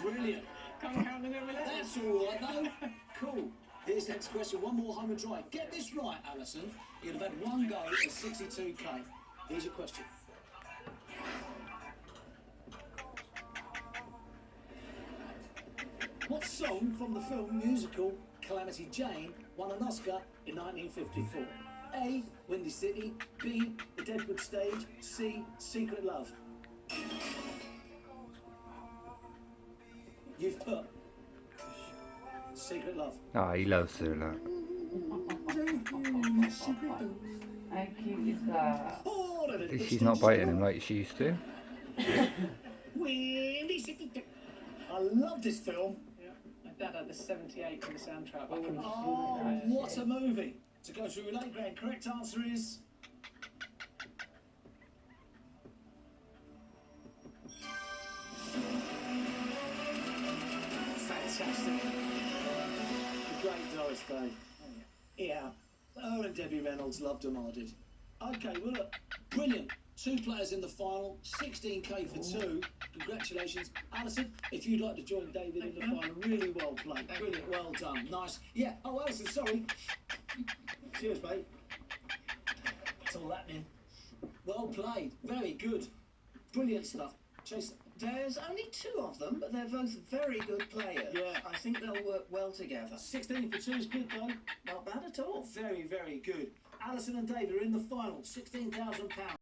Brilliant. Can't count them over there. That's all right, though. Cool. Here's the next question. One more home and dry. Get this right, Alison. You'd have had one go at 62k. Here's your question. What song from the film musical Calamity Jane won an Oscar in 1954? A. Windy City. B. The Deadwood Stage. C. Secret Love. You've put Secret Love. Ah, he loves her, look. How cute is that? She's not biting him like she used to. Windy City. I love this film. Yeah. My dad had the 78 for the soundtrack. Oh, what a movie. To go through late grade, correct answer is... Fantastic. The great Doris Day. Yeah. Her and Debbie Reynolds loved them, I did. Okay, well look, brilliant. 2 players in the final, 16k for 2. Congratulations. Alison, if you'd like to join David in the final, really well played. Brilliant, well done. Nice. Yeah, oh, Alison, sorry. Cheers, mate. It's all happening. Well played. Very good. Brilliant stuff. Chase. There's only 2 of them, but they're both very good players. Yeah. I think they'll work well together. 16 for 2 is good, though. Not bad at all. Very, very good. Alison and David are in the final. £16,000.